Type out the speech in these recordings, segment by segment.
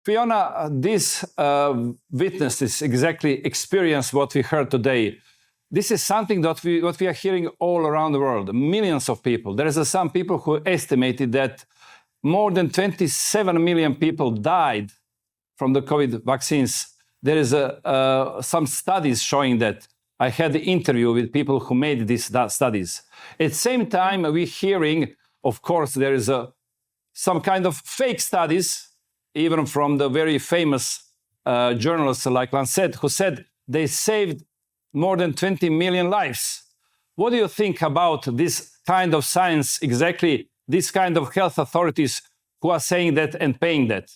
Fiona, these witnesses exactly experience what we heard today. This is something that what we are hearing all around the world, millions of people. There is some people who estimated that more than 27 million people died from the COVID vaccines. There is some studies showing that. I had the interview with people who made these studies. At the same time, we're hearing, of course, there is some kind of fake studies, even from the very famous journalists like Lancet, who said they saved more than 20 million lives. What do you think about this kind of science, exactly this kind of health authorities who are saying that and paying that?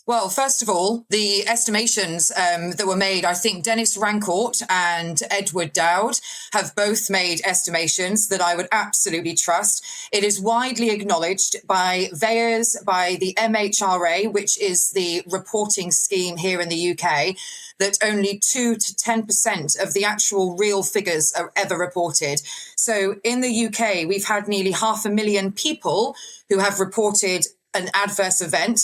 Well, first of all, the estimations that were made, I think Dennis Rancourt and Edward Dowd have both made estimations that I would absolutely trust. It is widely acknowledged by VEAs, by the MHRA, which is the reporting scheme here in the UK, that only 2 to 10% of the actual real figures are ever reported. So in the UK, we've had nearly 500,000 people who have reported an adverse event,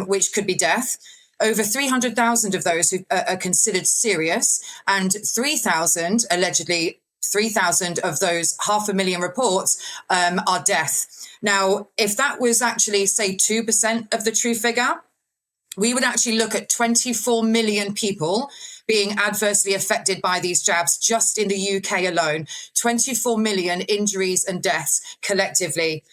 which could be death. Over 300,000 of those who are considered serious, and 3,000, allegedly 3,000 of those 500,000 reports are death. Now, if that was actually, say, 2% of the true figure, we would actually look at 24 million people being adversely affected by these jabs just in the UK alone. 24 million injuries and deaths collectively.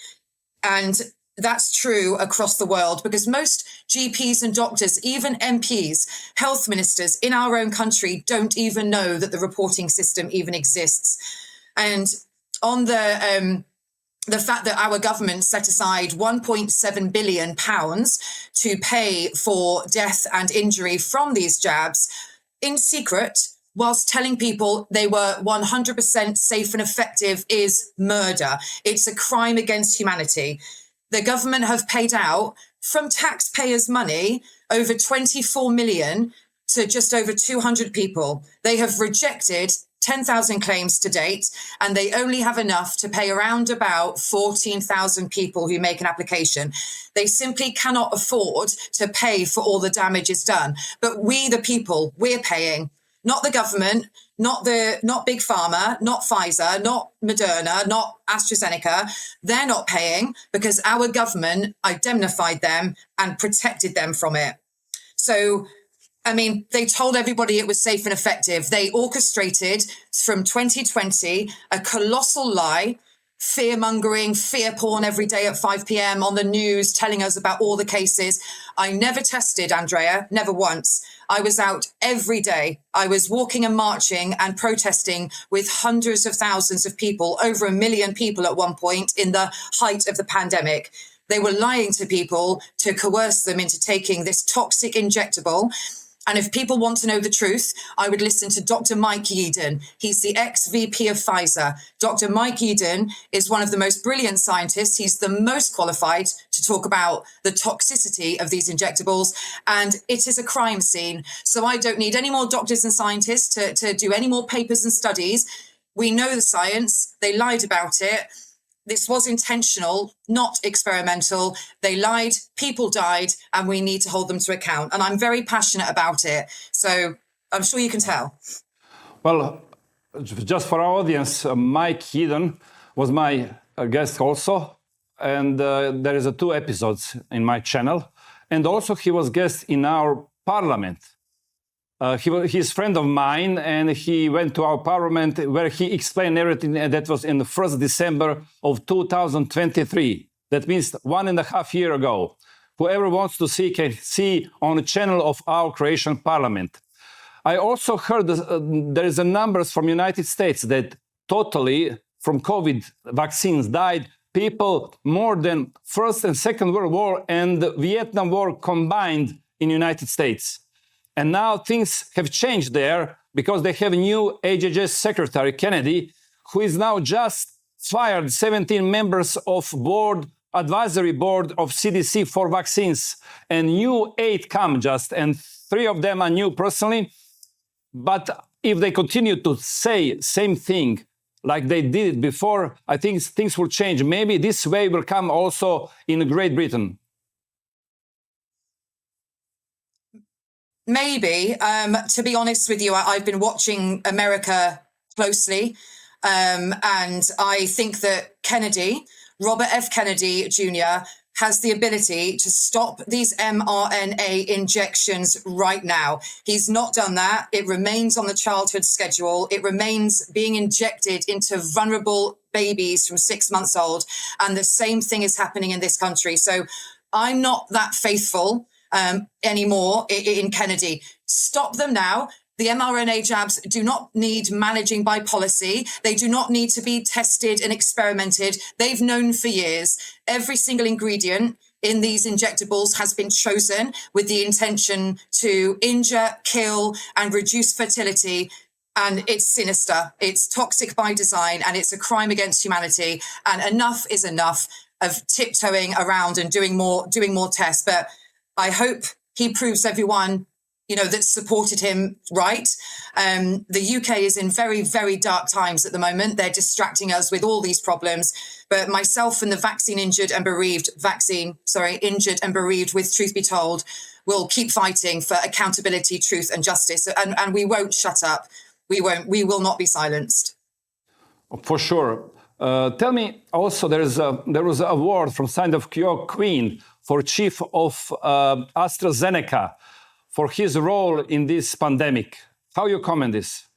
And that's true across the world because most GPs and doctors, even MPs, health ministers in our own country don't even know that the reporting system even exists. And on the fact that our government set aside £1.7 billion to pay for death and injury from these jabs in secret, whilst telling people they were 100% safe and effective, is murder. It's a crime against humanity. The government have paid out from taxpayers' money over 24 million to just over 200 people. They have rejected 10,000 claims to date, and they only have enough to pay around about 14,000 people who make an application. They simply cannot afford to pay for all the damages done. But we, the people, we're paying, not the government, not Big Pharma, not Pfizer, not Moderna, not AstraZeneca. They're not paying because our government indemnified them and protected them from it. So, I mean, they told everybody it was safe and effective. They orchestrated from 2020 a colossal lie, fear-mongering, fear porn every day at 5 p.m. on the news, telling us about all the cases. I never tested, Andrea, never once. I was out every day. I was walking and marching and protesting with hundreds of thousands of people, over 1 million people at one point in the height of the pandemic. They were lying to people to coerce them into taking this toxic injectable. And if people want to know the truth, I would listen to Dr. Mike Yeadon. He's the ex-VP of Pfizer. Dr. Mike Yeadon is one of the most brilliant scientists. He's the most qualified to talk about the toxicity of these injectables. And it is a crime scene. So I don't need any more doctors and scientists to do any more papers and studies. We know the science. They lied about it. This was intentional, not experimental. They lied, people died, and we need to hold them to account. And I'm very passionate about it. So I'm sure you can tell. Well, just for our audience, Mike Heedon was my guest also. And there is 2 episodes in my channel. And also he was guest in our parliament. He's a friend of mine, and he went to our parliament where he explained everything, and that was in the 1st December of 2023. That means 1.5 years ago. Whoever wants to see can see on the channel of our Croatian parliament. I also heard there is a numbers from United States that totally from COVID vaccines died people more than First and Second World War and the Vietnam War combined in United States. And now things have changed there because they have a new HHS Secretary, Kennedy, who is now just fired 17 members of advisory board of CDC for vaccines. And new 8 come just, and 3 of them are new personally. But if they continue to say same thing like they did it before, I think things will change. Maybe this way will come also in Great Britain. Maybe. To be honest with you, I've been watching America closely. And I think that Robert F. Kennedy Jr., has the ability to stop these mRNA injections right now. He's not done that. It remains on the childhood schedule. It remains being injected into vulnerable babies from 6 months old. And the same thing is happening in this country. So I'm not that faithful anymore in Kennedy. Stop them now. The mRNA jabs do not need managing by policy. They do not need to be tested and experimented. They've known for years. Every single ingredient in these injectables has been chosen with the intention to injure, kill, and reduce fertility. And it's sinister. It's toxic by design, and it's a crime against humanity. And enough is enough of tiptoeing around and doing more tests. But I hope he proves everyone that supported him right. The UK is in very, very dark times at the moment. They're distracting us with all these problems. But myself and the injured and bereaved, with Truth Be Told, will keep fighting for accountability, truth and justice. And we won't shut up. We will not be silenced. For sure. Tell me also, there was an award from side of your Queen for Chief of AstraZeneca for his role in this pandemic. How you comment this?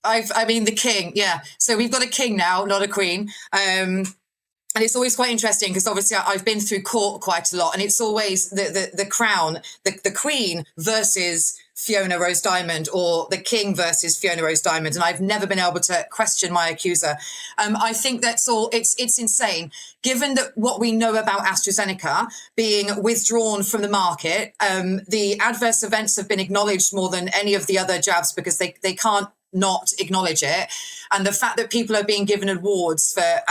The king, yeah. So we've got a king now, not a queen. And it's always quite interesting because obviously I've been through court quite a lot, and it's always the crown, the queen versus Fiona Rose Diamond, or the king versus Fiona Rose Diamond. And I've never been able to question my accuser. I think that's all, it's insane. Given that what we know about AstraZeneca being withdrawn from the market, the adverse events have been acknowledged more than any of the other jabs because they can't not acknowledge it. And the fact that people are being given awards for,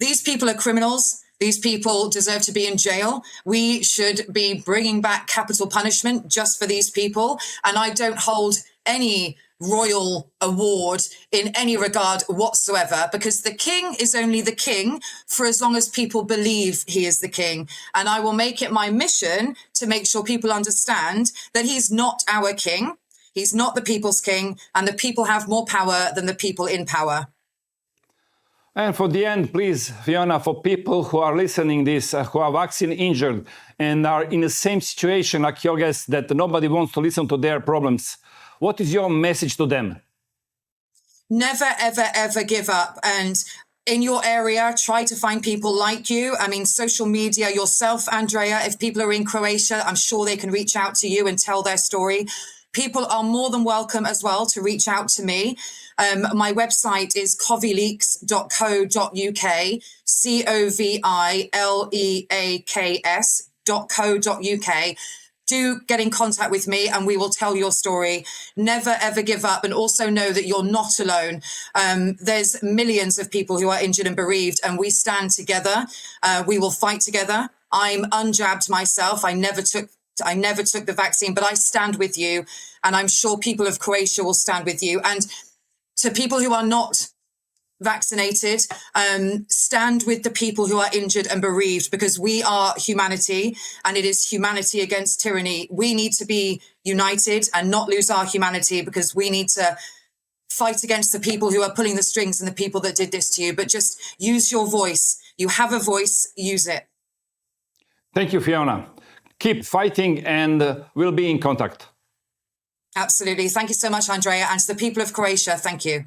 these people are criminals. These people deserve to be in jail. We should be bringing back capital punishment just for these people. And I don't hold any royal award in any regard whatsoever, because the king is only the king for as long as people believe he is the king. And I will make it my mission to make sure people understand that he's not our king. He's not the people's king, and the people have more power than the people in power. And for the end, please, Fiona, for people who are listening this, who are vaccine injured and are in the same situation like your guest, that nobody wants to listen to their problems, what is your message to them? Never, ever, ever give up. And in your area, try to find people like you. Social media, yourself, Andrea, if people are in Croatia, I'm sure they can reach out to you and tell their story. People are more than welcome as well to reach out to me. My website is covileaks.co.uk, covileaks.co.uk. Do get in contact with me and we will tell your story. Never, ever give up, and also know that you're not alone. There's millions of people who are injured and bereaved, and we stand together. We will fight together. I'm unjabbed myself. I never took the vaccine, but I stand with you, and I'm sure people of Croatia will stand with you. And to people who are not vaccinated, stand with the people who are injured and bereaved, because we are humanity, and it is humanity against tyranny. We need to be united and not lose our humanity, because we need to fight against the people who are pulling the strings and the people that did this to you. But just use your voice. You have a voice, use it. Thank you, Fiona. Keep fighting, and we'll be in contact. Absolutely. Thank you so much, Andrea. And to the people of Croatia, thank you.